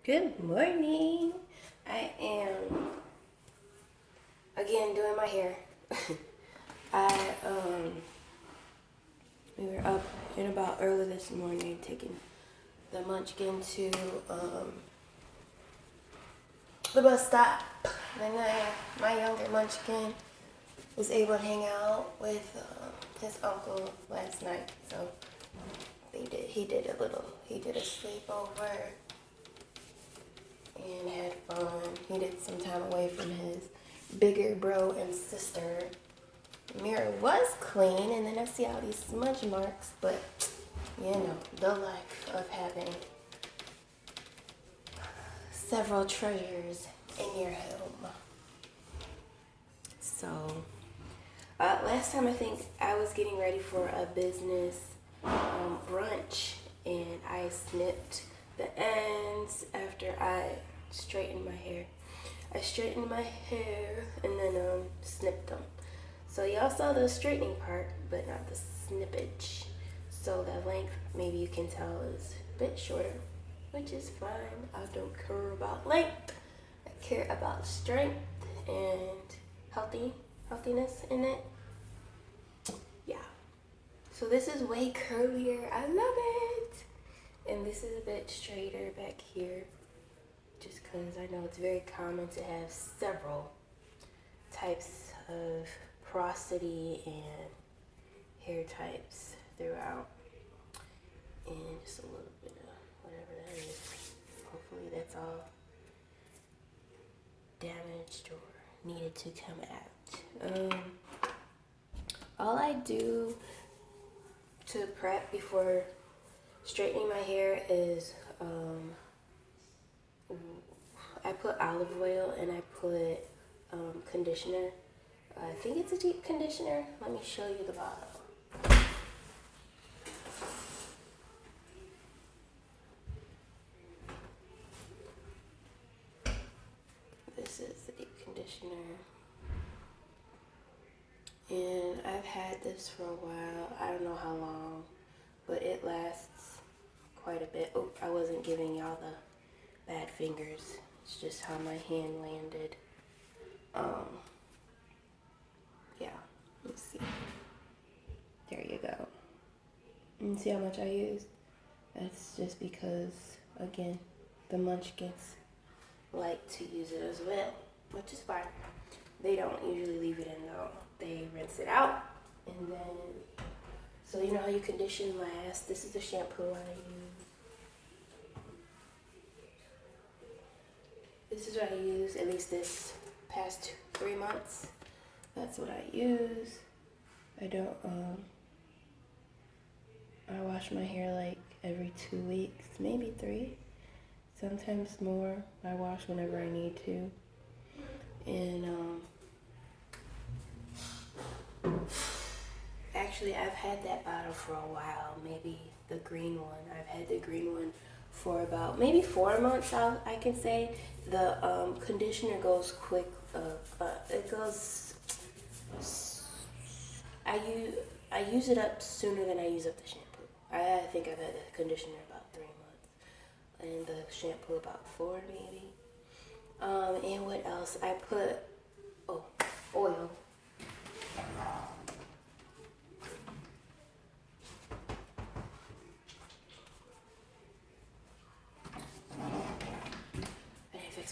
Good morning. I am again doing my hair. I we were up and about early this morning taking the munchkin to the bus stop. Then my younger munchkin was able to hang out with his uncle last night. So he did a sleepover and had fun. He did some time away from his bigger bro and sister. The mirror was clean, and then I see all these smudge marks, but you know, the life of having several treasures in your home. So, last time I think I was getting ready for a business brunch, and I snipped the ends after I straightened my hair. I straightened my hair and then snipped them. So y'all saw the straightening part, but not the snippage. So the length, maybe you can tell, is a bit shorter, which is fine. I don't care about length. I care about strength and healthiness in it. Yeah. So this is way curlier. I love it. And this is a bit straighter back here, just because I know it's very common to have several types of porosity and hair types throughout, and just a little bit of whatever that is. Hopefully that's all damaged or needed to come out. All I do to prep before straightening my hair is I put olive oil and I put conditioner. I think it's a deep conditioner. Let me show you the bottle. This is the deep conditioner. And I've had this for a while. I don't know how long, but it lasts quite a bit. Oh, I wasn't giving y'all the bad fingers. It's just how my hand landed. Yeah, let's see. There you go. And see how much I used? That's just because, again, the munchkins like to use it as well, which is fine. They don't usually leave it in though. They rinse it out, and then, so you know how you condition last. This is the shampoo I use. This is what I use, at least this past 3 months. That's what I use. I don't, I wash my hair like every 2 weeks, maybe 3, sometimes more. I wash whenever I need to. And, actually, I've had that bottle for a while, maybe the green one. I've had the green one for about maybe 4 months, I can say. The conditioner goes quick. It goes. I use it up sooner than I use up the shampoo. I think I've had the conditioner about 3 months, and the shampoo about 4 maybe. And what else? I put oil.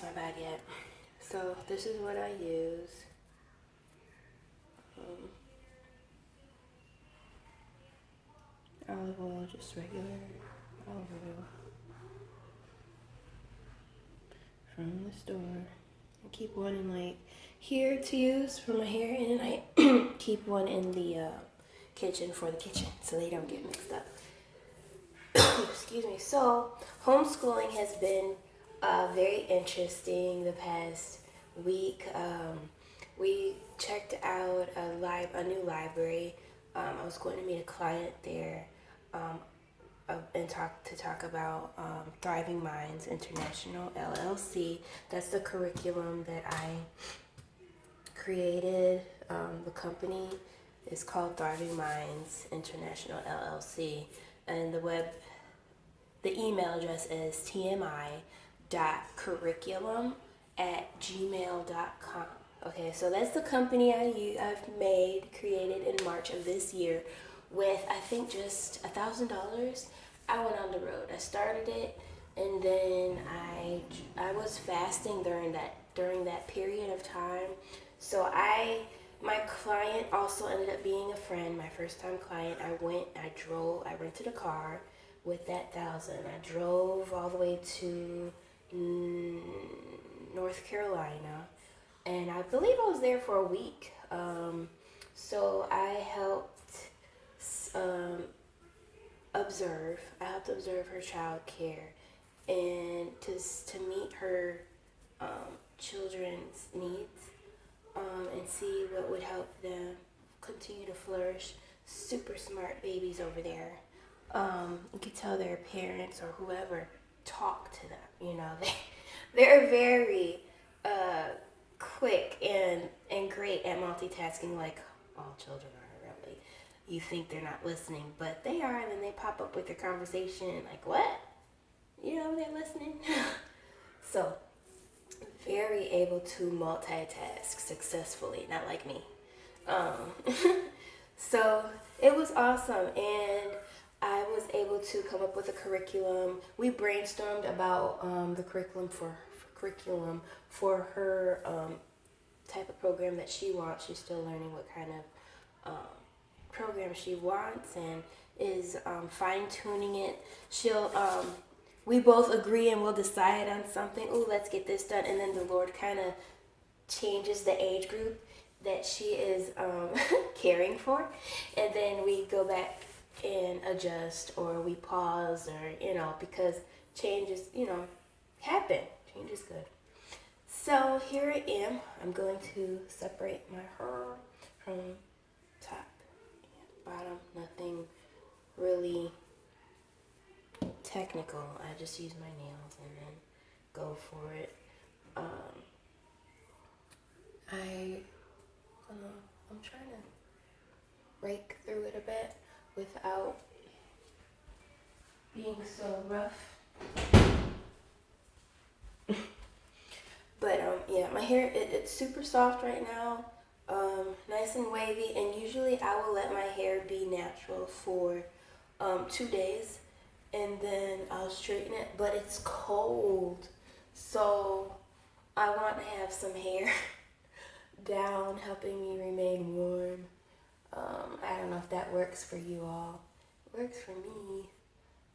My bag yet. So this is what I use. Olive oil, just regular olive oil from the store. I keep one in like here to use for my hair, and then I keep one in the kitchen for the kitchen so they don't get mixed up. Excuse me. So homeschooling has been very interesting the past week. We checked out a new library. I was going to meet a client there and talk about Thriving Minds International LLC. That's the curriculum that I created. The company is called Thriving Minds International LLC, and the email address is unschooling.curriculum@gmail.com. Okay, so that's the company I've created in March of this year with, I think, just $1,000. I went on the road. I started it, and then I was fasting during that period of time. So my client also ended up being a friend, my first time client. I rented a car with that 1,000. I drove all the way to North Carolina, and I believe I was there for a week. So I helped um, observe her child care and to meet her children's needs, and see what would help them continue to flourish. Super smart babies over there. You could tell their parents or whoever talk to them. They're very quick and great at multitasking, like all children are, really. You think they're not listening, but they are, and then they pop up with their conversation, like, what? They're listening. So, very able to multitask successfully, not like me. So it was awesome, and I was able to come up with a curriculum. We brainstormed about the curriculum for her type of program that she wants. She's still learning what kind of program she wants, and is fine-tuning it. We both agree and we'll decide on something. Ooh, let's get this done. And then the Lord kind of changes the age group that she is caring for. And then we go back and adjust, or we pause, or, because changes, happen. Change is good. So here I am. I'm going to separate my hair from top and bottom. Nothing really technical. I just use my nails and then go for it. I'm trying to rake through it a bit without being so rough. But yeah, my hair, it's super soft right now, nice and wavy, and usually I will let my hair be natural for 2 days, and then I'll straighten it, but it's cold, so I want to have some hair down, helping me remain warm. I don't know if that works for you all. It works for me.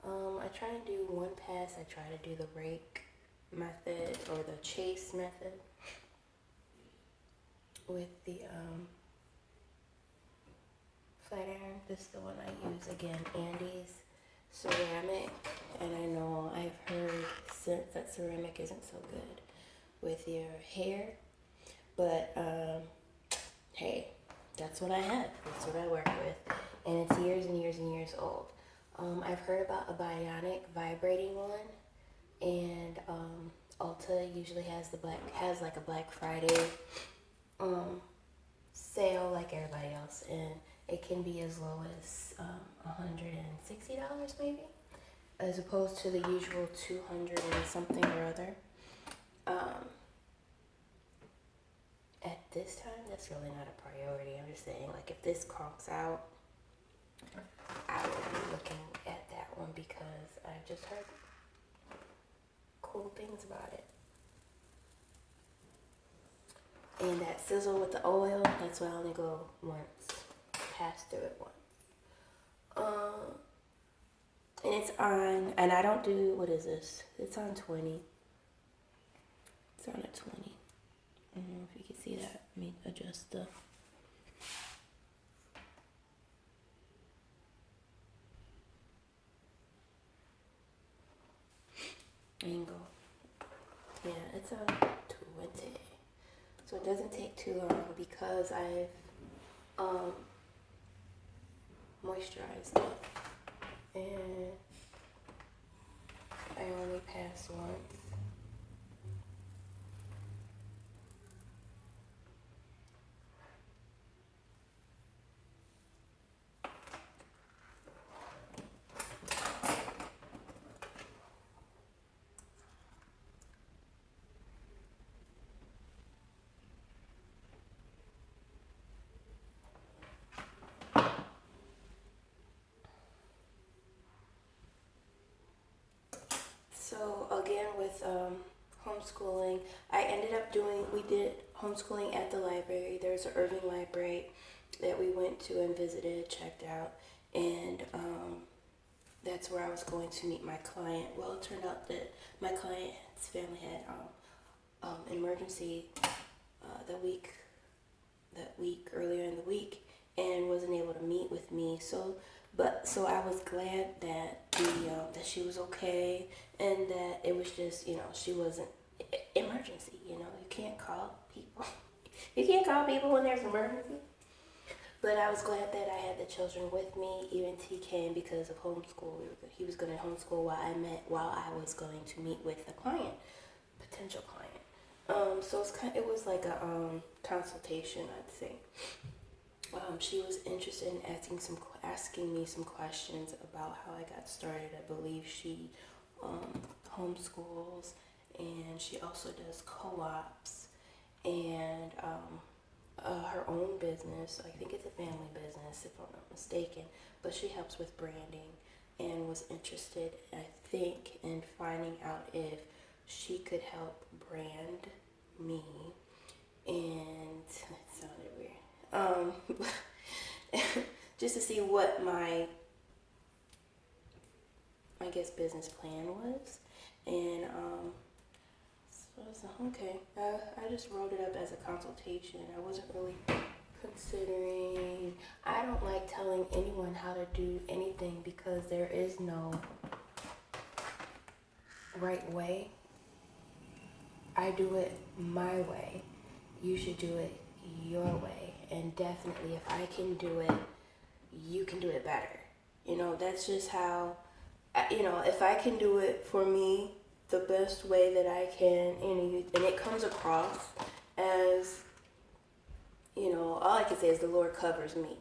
I try to do one pass. I try to do the rake method or the chase method with the flat iron. This is the one I use, again, Andy's ceramic, and I know I've heard since that ceramic isn't so good with your hair, but hey, that's what I have. That's what I work with, and it's years and years and years old. I've heard about a bionic vibrating one, and Ulta usually has like a Black Friday sale like everybody else, and it can be as low as $160 maybe, as opposed to the usual 200 and something or other. At this time, that's really not a priority. I'm just saying, like, if this conks out, I will be looking at that one because I've just heard cool things about it. And that sizzle with the oil, that's why I only go once, pass through it once. And it's on, and I don't do, what is this? It's on 20. It's on a 20. I don't know if you can see that. Let me adjust the angle. Yeah, it's on 20. So it doesn't take too long because I've moisturized it. And I only pass once. again with homeschooling, we did homeschooling at the library. There's an Irving library that we went to and visited, checked out, and that's where I was going to meet my client. Well, it turned out that my client's family had an emergency that week earlier in the week, and wasn't able to meet with me. So I was glad that that she was okay, and that it was just, she wasn't emergency. You can't call people. You can't call people when there's an emergency. But I was glad that I had the children with me. Even T came because of homeschool. He was going to homeschool while I was going to meet with a client, potential client. So it was like a consultation, I'd say. She was interested in asking me some questions about how I got started. I believe she homeschools, and she also does co-ops, and her own business. I think it's a family business, if I'm not mistaken, but she helps with branding, and was interested, I think, in finding out if she could help brand me. And it sounded weird. Just to see what my business plan was. And so I was like, okay. I just wrote it up as a consultation. I wasn't really considering. I don't like telling anyone how to do anything, because there is no right way. I do it my way. You should do it your way. And definitely, if I can do it, you can do it better. That's just how, if I can do it for me the best way that I can, and it comes across as, all I can say is the Lord covers me.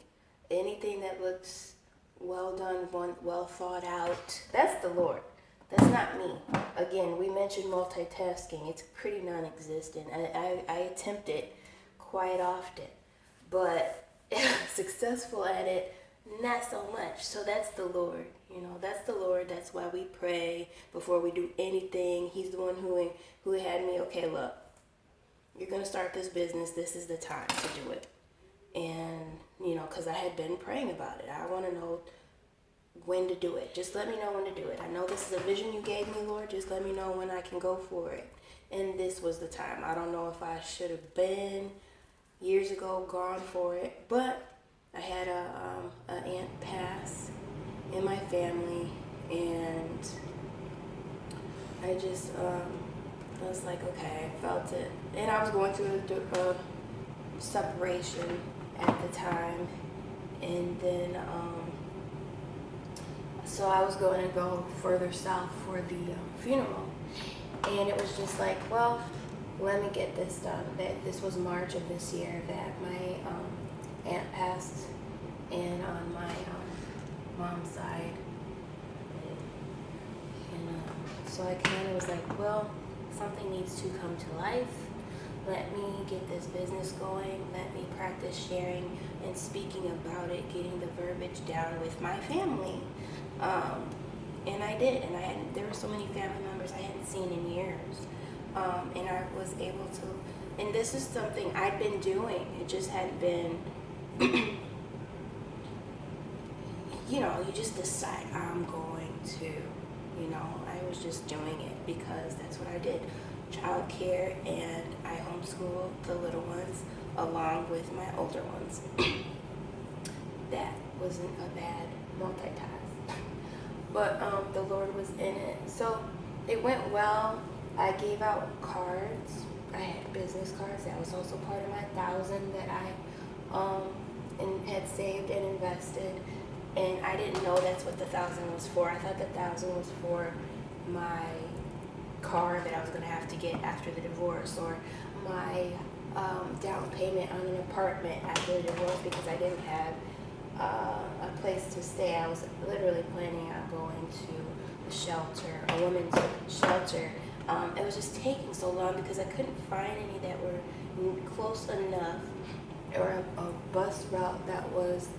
Anything that looks well done, well thought out, that's the Lord. That's not me. Again, we mentioned multitasking. It's pretty non-existent. I attempt it quite often, but successful at it, not so much. So that's the Lord. That's the Lord. That's why we pray before we do anything. He's the one who had me, okay, look, you're going to start this business. This is the time to do it. And, because I had been praying about it. I want to know when to do it. Just let me know when to do it. I know this is a vision you gave me, Lord. Just let me know when I can go for it. And this was the time. I don't know if I should have been years ago gone for it, but I had an aunt pass in my family, and I just I was like, okay, I felt it. And I was going through a separation at the time, and then so I was going to go further south for the funeral, and it was just like, well, let me get this done. That this was March of this year that my aunt passed, and on my mom's side, and so I kind of was like, well, something needs to come to life. Let me get this business going. Let me practice sharing and speaking about it, getting the verbiage down with my family. And I did, and there were so many family members I hadn't seen in years. And I was able to, and this is something I'd been doing. It just hadn't been, you just decide I'm going to, I was just doing it because that's what I did. Childcare, and I homeschooled the little ones along with my older ones. That wasn't a bad multitask. But the Lord was in it. So it went well. I gave out cards. I had business cards. That was also part of my $1,000 that I had saved and invested. And I didn't know that's what the $1,000 was for. I thought the $1,000 was for my car that I was going to have to get after the divorce, or my down payment on an apartment after the divorce, because I didn't have a place to stay. I was literally planning on going to a shelter, a women's shelter. It was just taking so long because I couldn't find any that were close enough, or a bus route that was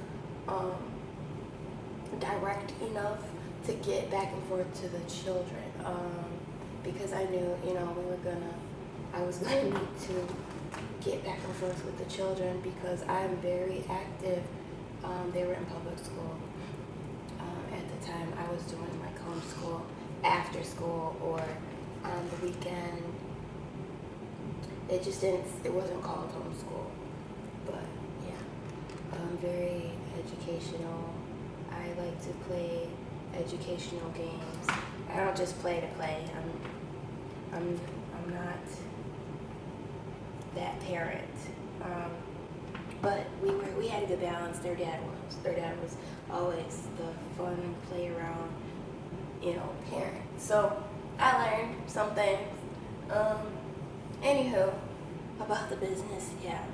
direct enough to get back and forth to the children. because I knew, I was gonna need to get back and forth with the children because I'm very active. They were in public school. At the time, I was doing like homeschool after school or on the weekend. It wasn't called homeschool, but yeah, very educational. I like to play educational games. I don't just play to play. I'm not that parent. But we had a good balance. Their dad was always the fun, play around, parent. So I learned some things. Anywho, about the business, yeah.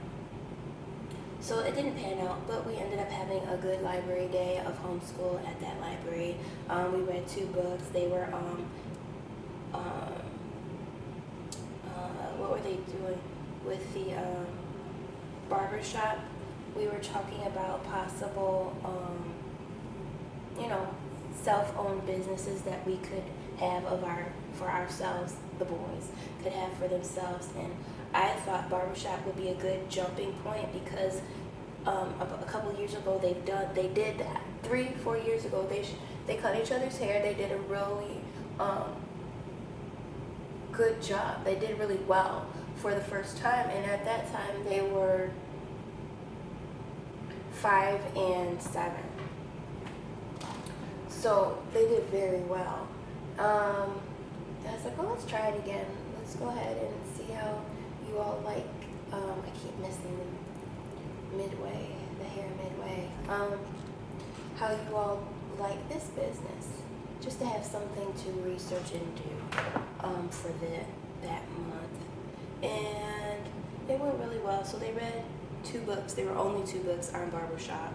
So it didn't pan out, but we ended up having a good library day of homeschool at that library. We read 2 books. They were what were they doing with the barbershop? We were talking about possible, self-owned businesses that we could have for ourselves, the boys could have for themselves. And I thought barbershop would be a good jumping point because a couple years ago they did that. 3-4 years ago they cut each other's hair. They did a really good job. They did really well for the first time, and at that time they were 5 and 7. So they did very well. I was like, well, let's try it again. Let's go ahead and see how you all like, I keep missing the hair midway. How you all like this business. Just to have something to research and do for that month. And it went really well. So they read 2 books. There were only 2 books on barbershop.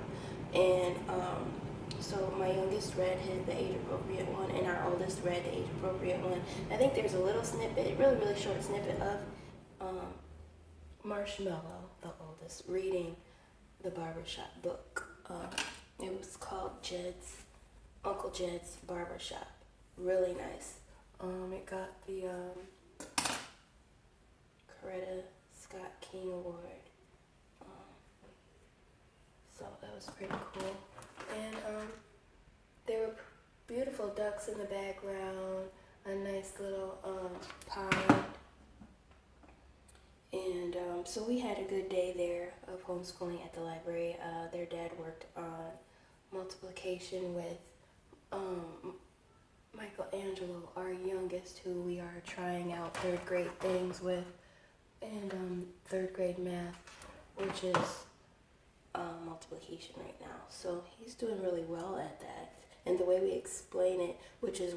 And so my youngest read the age-appropriate one, and our oldest read the age-appropriate one. I think there's a little snippet, really, really short snippet of Marshmallow, the oldest, reading the barbershop book. It was called Uncle Jed's Barbershop. Really nice. It got the Coretta Scott King Award. So that was pretty cool. And there were beautiful ducks in the background, a nice little pond. And so we had a good day there of homeschooling at the library. Their dad worked on multiplication with Michelangelo, our youngest, who we are trying out 3rd grade things with, and 3rd grade math, which is multiplication right now. So he's doing really well at that. And the way we explain it, which is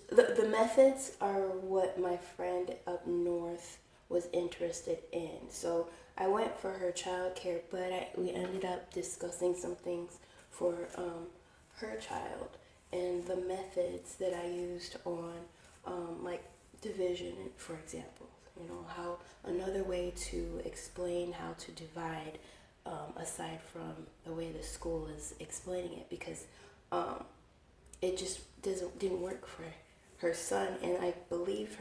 the methods are what my friend up north was interested in. So I went for her childcare, but we ended up discussing some things for her child and the methods that I used on like division, for example. How another way to explain how to divide, aside from the way the school is explaining it, because it just didn't work for her son. And I believe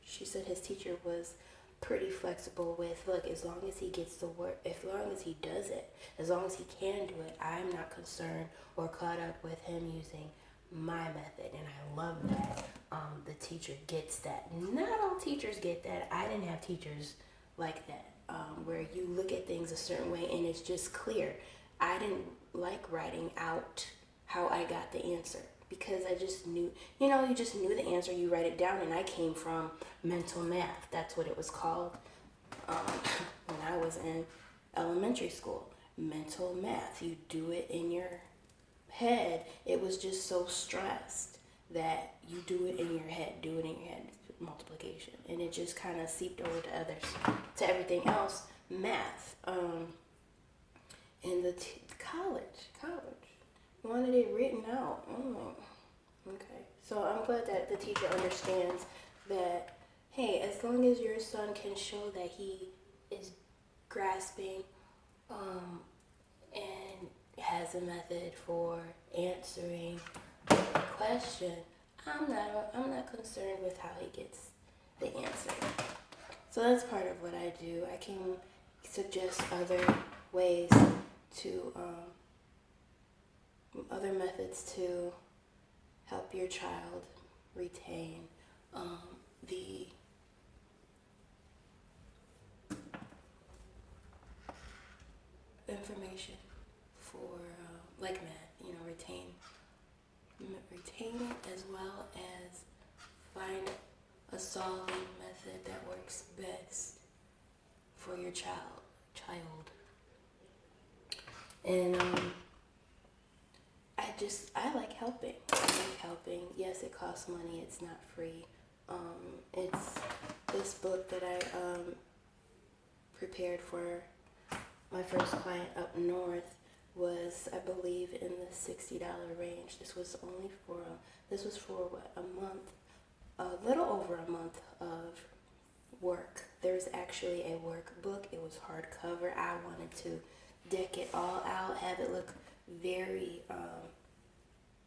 she said his teacher was pretty flexible with, look, as long as he gets the work, as long as he does it, as long as he can do it, I'm not concerned or caught up with him using my method. And I love that. The teacher gets that. Not all teachers get that. I didn't have teachers like that, where you look at things a certain way and it's just clear. I didn't like writing out how I got the answer because I just knew, you just knew the answer. You write it down, and I came from mental math. That's what it was called when I was in elementary school. Mental math. You do it in your head. It was just so stressed that you do it in your head, multiplication, and it just kind of seeped over to everything else, math. And the college wanted it written out. Okay, so I'm glad that the teacher understands that, hey, as long as your son can show that he is grasping and has a method for answering question, I'm not concerned with how he gets the answer. So that's part of what I do. I can suggest other ways to other methods to help your child retain the information for like math, retain it, as well as find a solving method that works best for your child. And I like helping. Yes, it costs money. It's not free. It's this book that I prepared for my first client up north was, I believe, in the $60 range. This was for a month, a little over a month of work. There's actually a workbook. It was hardcover. I wanted to deck it all out, have it look very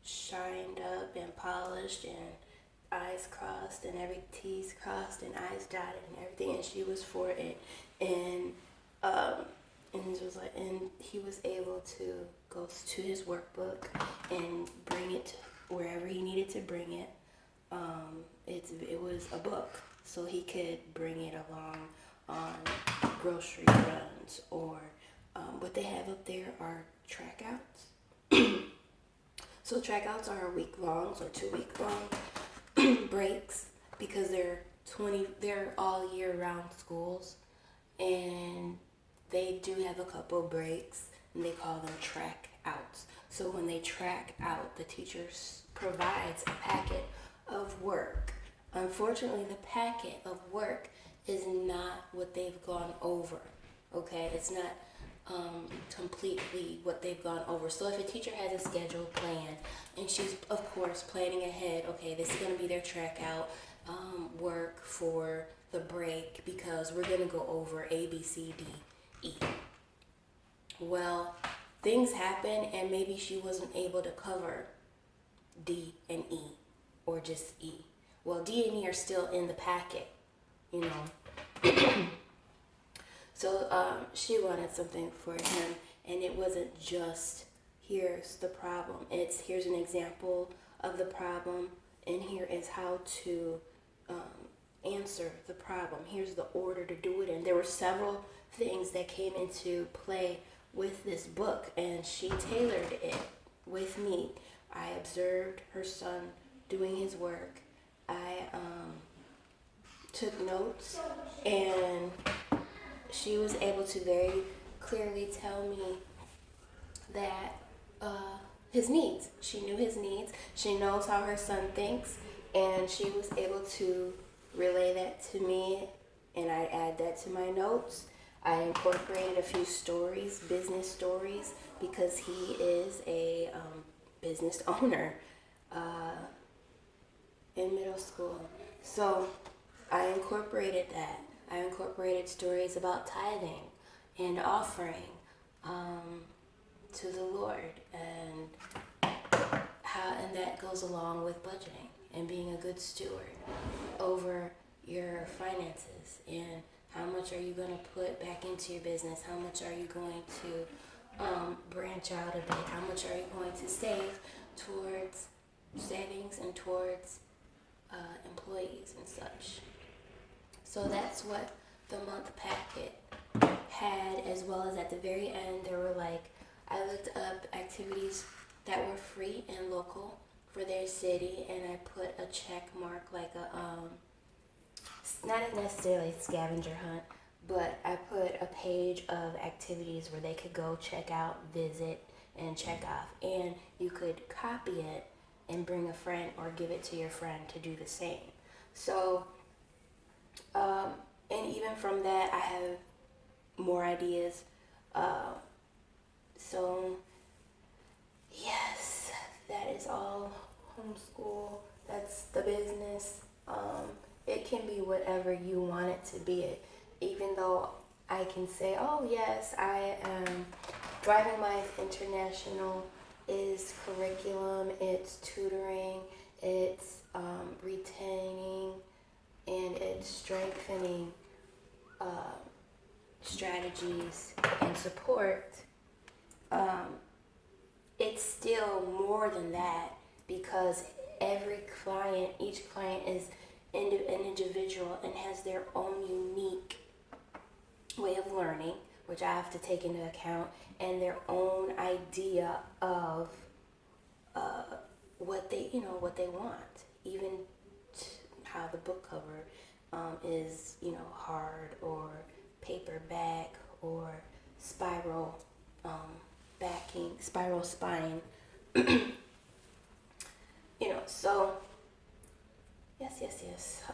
shined up and polished and I's crossed and every T's crossed and I's dotted and everything, and she was for it. And he was able to go to his workbook and bring it wherever he needed to bring it. It was a book, so he could bring it along on grocery runs, or what they have up there are track outs. So track outs are a week long or 2 week long breaks, because they're all year round schools, and they do have a couple breaks, and they call them track outs. So when they track out, the teacher provides a packet of work. Unfortunately, the packet of work is not what they've gone over. Okay, it's not completely what they've gone over. So if a teacher has a scheduled plan, and she's of course planning ahead, okay, this is going to be their track out work for the break, because we're going to go over A, B, C, D, E. Well, things happen, and maybe she wasn't able to cover D and E, or just E. Well, D and E are still in the packet, So she wanted something for him, and it wasn't just, here's the problem. It's, here's an example of the problem, and here is how to answer the problem. Here's the order to do it in. There were several things that came into play with this book, and she tailored it with me. I observed her son doing his work. I took notes, and she was able to very clearly tell me that his needs. She knew his needs. She knows how her son thinks, and she was able to relay that to me, and I add that to my notes. I incorporated a few stories, business stories, because he is a business owner in middle school. So I incorporated that. I incorporated stories about tithing and offering to the Lord, and that goes along with budgeting and being a good steward over your finances, and how much are you going to put back into your business, how much are you going to branch out a bit, how much are you going to save towards savings and towards employees and such. So that's what the month packet had, as well as at the very end there were I looked up activities that were free and local for their city, and I put a check mark, like not necessarily a scavenger hunt, but I put a page of activities where they could go check out, visit, and check off, and you could copy it and bring a friend or give it to your friend to do the same. So and even from that, I have more ideas. So yes, that is all homeschool. That's the business. It can be whatever you want it to be. Even though I can say, oh yes, I am driving my international is curriculum, it's tutoring, it's retaining, and it's strengthening strategies and support. It's still more than that, because each client is an individual and has their own unique way of learning, which I have to take into account, and their own idea of what they want. Even how the book cover is, hard or paperback or spiral backing, spiral spine. So yes.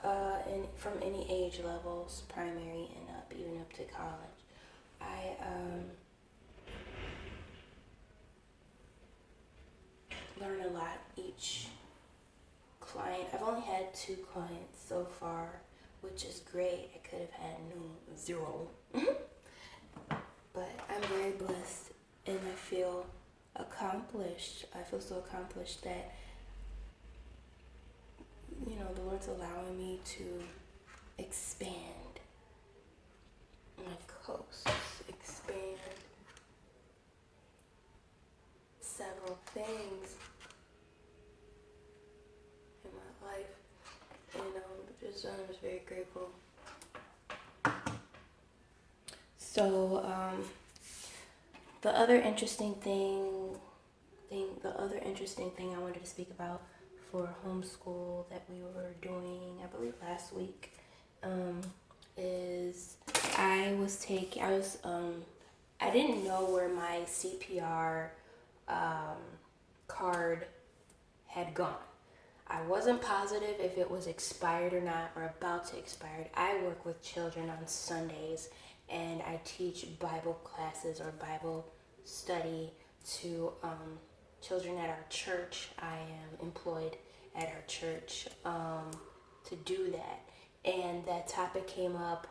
And from any age levels, primary and up, even up to college. I learn a lot each client. I've only had 2 clients so far, which is great. I could have had 0. But I'm very blessed, and I feel accomplished. I feel so accomplished that, the Lord's allowing me to expand my coasts, expand several things in my life, and I'm just very grateful. So the other interesting thing I wanted to speak about for homeschool that we were doing, I believe last week, is I didn't know where my CPR card had gone. I wasn't positive if it was expired or not, or about to expire. I work with children on Sundays, and I teach Bible classes or Bible study to children at our church. I am employed at our church to do that. And that topic came up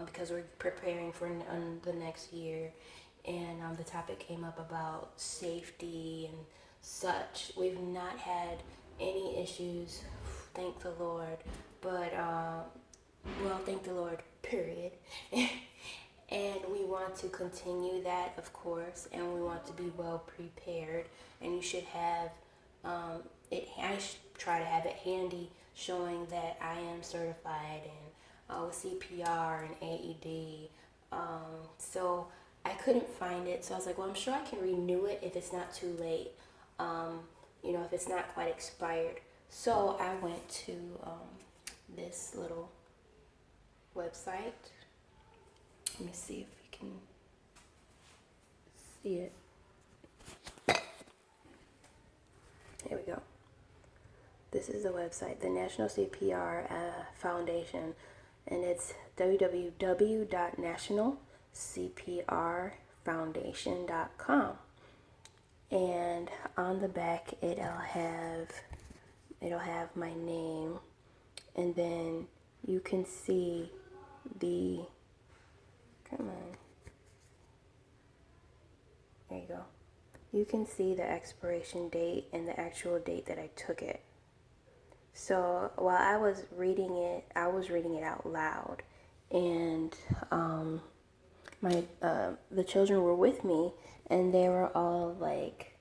because we're preparing for the next year. And the topic came up about safety and such. We've not had any issues, thank the Lord. But, thank the Lord, period. And we want to continue that, of course, and we want to be well prepared. And you should have I try to have it handy, showing that I am certified and with CPR and AED. So I couldn't find it, so I was like, well, I'm sure I can renew it if it's not too late. If it's not quite expired. So I went to this little website. Let me see if you can see it. Here we go. This is the website, the National CPR Foundation, and it's www.nationalcprfoundation.com. And on the back, it'll have my name, and then you can see the. Come on. There you go. You can see the expiration date and the actual date that I took it. So while I was reading it out loud, and the children were with me, and they were all like,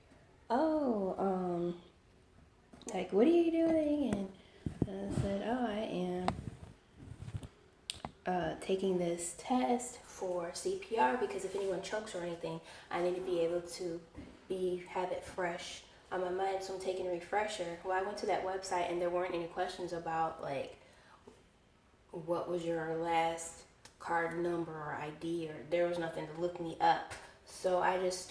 like, what are you doing? And I said, I am taking this test for CPR, because if anyone chokes or anything, I need to be able to have it fresh on my mind, so I'm taking a refresher. Well, I went to that website, and there weren't any questions about, like, what was your last card number or ID, or there was nothing to look me up. So I was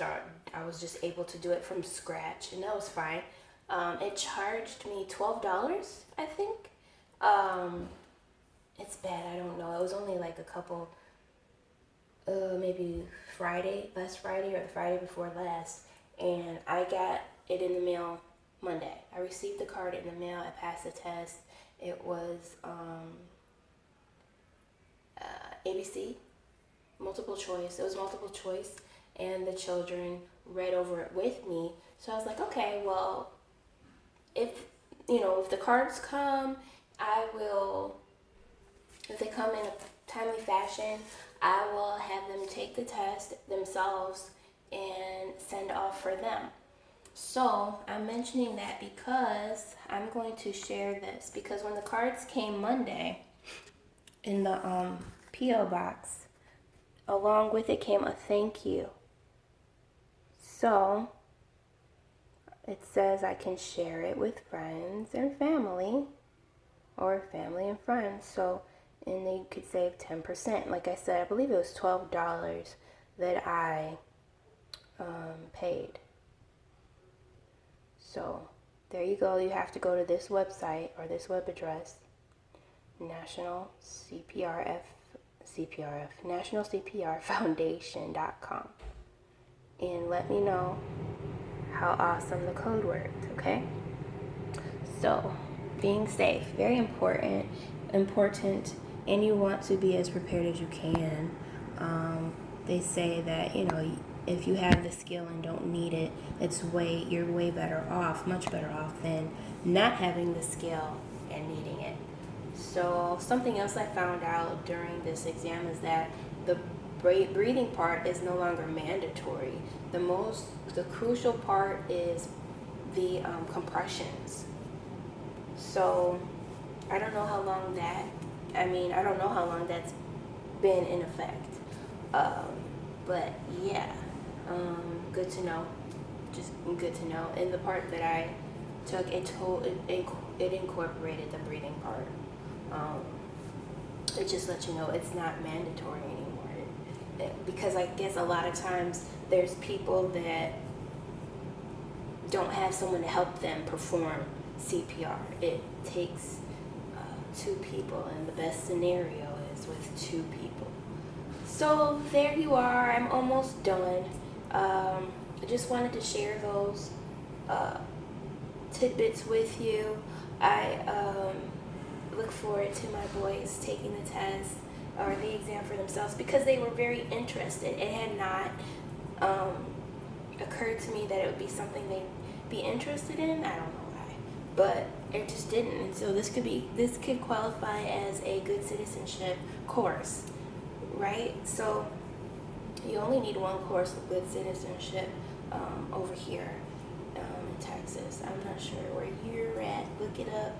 just able to do it from scratch, and that was fine. It charged me $12, I think. It's bad, I don't know. It was only like a couple, maybe last Friday or the Friday before last, and I got it in the mail Monday. I received the card in the mail. I passed the test. It was ABC, multiple choice. It was multiple choice, and the children read over it with me. So I was like, okay, well, if the cards come, I will, if they come in a timely fashion, I will have them take the test themselves and send off for them. So I'm mentioning that because I'm going to share this, because when the cards came Monday in the P.O. box, along with it came a thank you. So it says I can share it with friends and family, or family and friends. So, and they could save 10%. Like I said, I believe it was $12 that I paid. So there you go. You have to go to this website or this web address, National CPR Foundation.com, and let me know how awesome the code worked. Okay. So being safe, very important, and you want to be as prepared as you can. They say that, if you have the skill and don't need it, you're way better off, much better off than not having the skill and needing it. So something else I found out during this exam is that the breathing part is no longer mandatory. The crucial part is the compressions. So I don't know how long that's been in effect. But yeah, good to know. Just good to know. And the part that I took, it incorporated the breathing part. It just lets you know it's not mandatory anymore. Because I guess a lot of times there's people that don't have someone to help them perform CPR. It takes two people, and the best scenario is with two people. So there you are. I'm almost done. I just wanted to share those tidbits with you. I look forward to my boys taking the test or the exam for themselves because they were very interested. It had not occurred to me that it would be something they'd be interested in. I don't know why, but it just didn't. And so this could qualify as a good citizenship course, right? So you only need one course of good citizenship over here in Texas. I'm not sure where you're at. Look it up.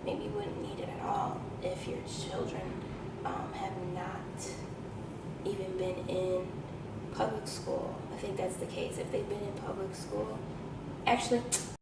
Maybe you wouldn't need it at all if your children have not even been in public school. I think that's the case. If they've been in public school, actually,